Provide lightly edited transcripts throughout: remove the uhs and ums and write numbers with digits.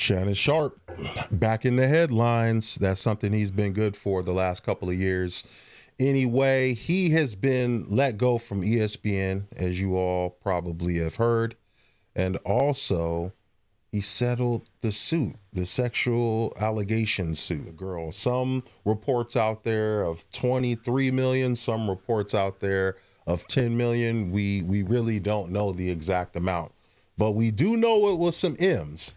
Shannon Sharpe back in the headlines. That's something he's been good for the last couple of years. Anyway, he has been let go from ESPN, as you all probably have heard. And also, he settled the suit, the sexual allegation suit. Girl, some reports out there of 23 million, some reports out there of 10 million. We really don't know the exact amount, but we do know it was some M's.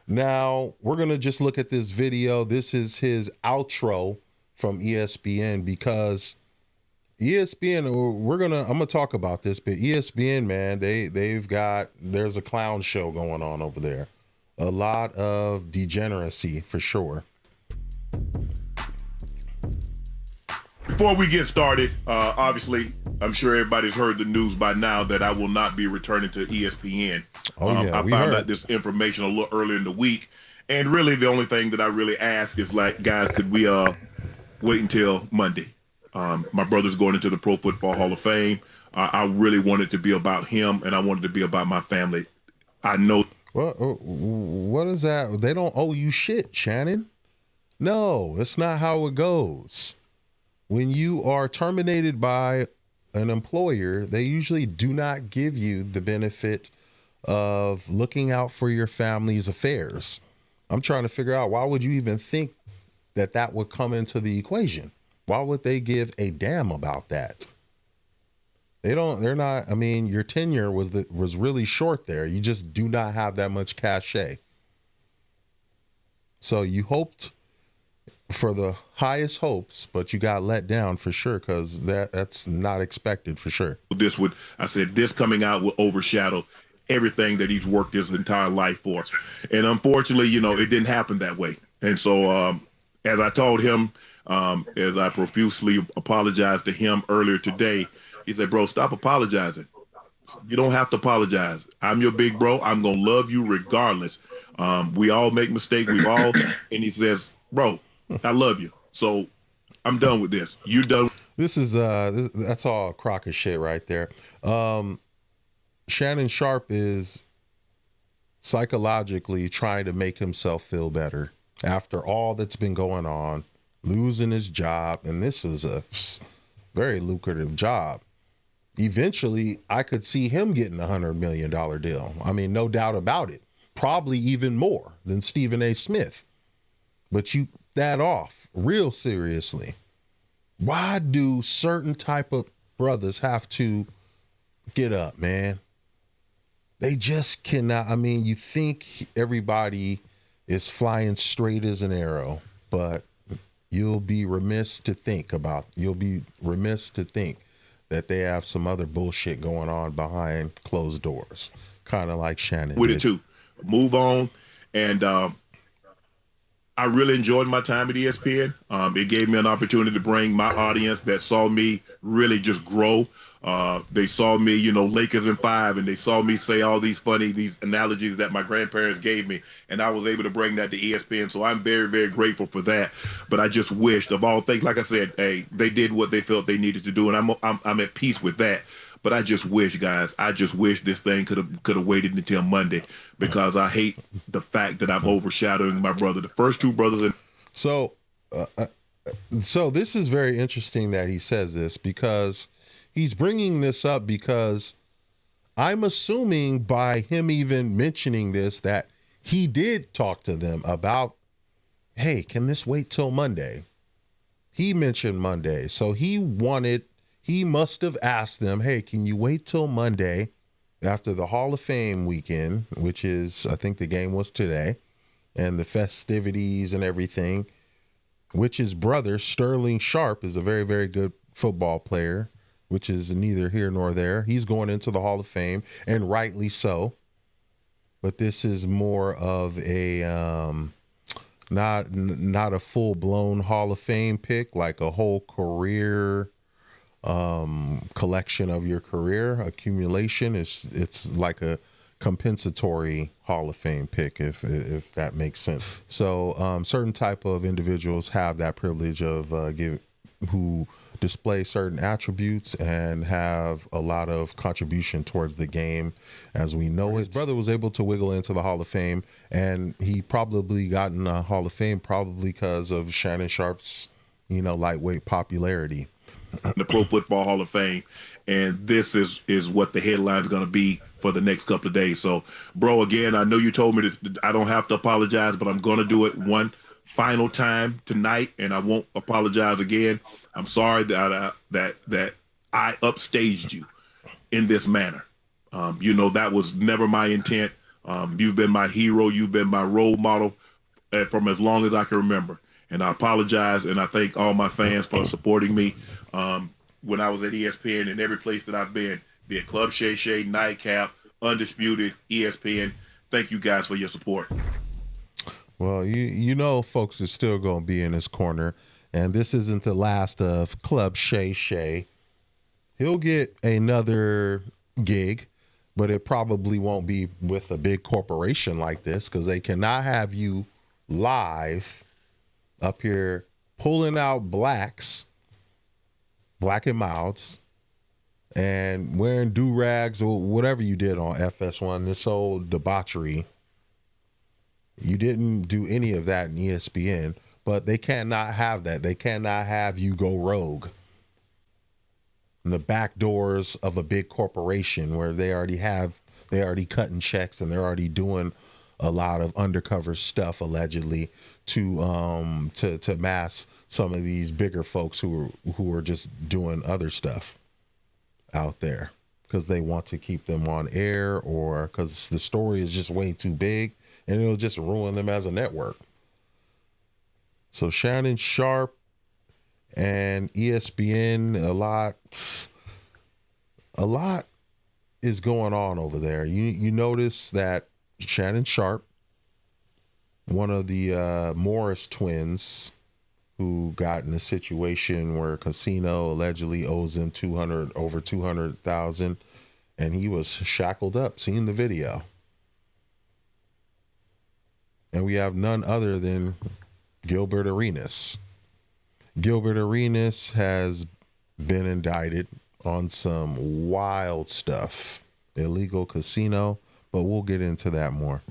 Now, we're going to just look at this video. This is his outro from ESPN, because ESPN, I'm going to talk about this, but ESPN, man, there's a clown show going on over there. A lot of degeneracy for sure. Before we get started, obviously, I'm sure everybody's heard the news by now that I will not be returning to ESPN. I found out this information a little earlier in the week, and really the only thing that I really ask is, like, guys, could we wait until Monday? My brother's going into the Pro Football Hall of Fame. I really wanted to be about him, and I wanted to be about my family. I know. What is that? They don't owe you shit, Shannon. No, that's not how it goes. When you are terminated by an employer, they usually do not give you the benefit of looking out for your family's affairs. I'm trying to figure out, why would you even think that that would come into the equation? Why would they give a damn about that? They're not, I mean, your tenure was really short there. You just do not have that much cachet. So you hoped for the highest hopes, but you got let down for sure, because that's not expected for sure. This coming out will overshadow everything that he's worked his entire life for. And unfortunately, it didn't happen that way. And so as I told him, as I profusely apologized to him earlier today, he said, bro, stop apologizing. You don't have to apologize. I'm your big bro. I'm going to love you regardless. We all make mistakes. And he says, bro, I love you. So I'm done with this. You done. That's all a crock of shit right there. Shannon Sharpe is psychologically trying to make himself feel better after all that's been going on, losing his job. And this was a very lucrative job. Eventually, I could see him getting $100 million deal. I mean, no doubt about it. Probably even more than Stephen A. Smith. But you that off real seriously. Why do certain type of brothers have to get up, man? They just cannot. I mean, you think everybody is flying straight as an arrow, but you'll be remiss to think that they have some other bullshit going on behind closed doors, kind of like Shannon with did. It too. Move on. And I really enjoyed my time at ESPN. It gave me an opportunity to bring my audience that saw me really just grow. They saw me, Lakers in 5, and they saw me say all these analogies that my grandparents gave me, and I was able to bring that to ESPN. So I'm very, very grateful for that. But I just wished, of all things, like I said, hey, they did what they felt they needed to do, and I'm at peace with that. But I just wish, guys, this thing could have waited until Monday, because I hate the fact that I'm overshadowing my brother, the first two brothers. So this is very interesting that he says this, because he's bringing this up because I'm assuming by him even mentioning this that he did talk to them about, hey, can this wait till Monday? He mentioned Monday. So he must have asked them, hey, can you wait till Monday after the Hall of Fame weekend, which is, I think the game was today, and the festivities and everything, which his brother, Sterling Sharpe, is a very, very good football player, which is neither here nor there. He's going into the Hall of Fame, and rightly so. But this is more of a not a full-blown Hall of Fame pick, like a whole career collection of your career accumulation. It's like a compensatory Hall of Fame pick, if that makes sense. So certain type of individuals have that privilege of who display certain attributes and have a lot of contribution towards the game. As we know, his brother was able to wiggle into the Hall of Fame, and he probably got in the Hall of Fame probably because of Shannon Sharpe's, lightweight popularity. The Pro Football Hall of Fame, and this is what the headline's going to be for the next couple of days. So, bro, again, I know you told me this, I don't have to apologize, but I'm going to do it one final time tonight, and I won't apologize again. I'm sorry that I upstaged you in this manner. That was never my intent. You've been my hero. You've been my role model from as long as I can remember. And I apologize, and I thank all my fans for supporting me when I was at ESPN and every place that I've been, be it Club Shay Shay, Nightcap, Undisputed, ESPN. Thank you guys for your support. Well, folks are still going to be in his corner, and this isn't the last of Club Shay Shay. He'll get another gig, but it probably won't be with a big corporation like this, because they cannot have you live up here pulling out black and milds, and wearing do-rags or whatever you did on FS1, this whole debauchery. You didn't do any of that in ESPN, but they cannot have that. They cannot have you go rogue in the back doors of a big corporation where they already cutting checks, and they're already doing a lot of undercover stuff allegedly to mask some of these bigger folks who are just doing other stuff out there because they want to keep them on air, or because the story is just way too big and it'll just ruin them as a network. So Shannon Sharpe and ESPN, a lot is going on over there. You notice that Shannon Sharpe, one of the Morris twins, who got in a situation where a casino allegedly owes him over $200,000, and he was shackled up. Seen the video. And we have none other than Gilbert Arenas. Gilbert Arenas has been indicted on some wild stuff, illegal casino, but we'll get into that more.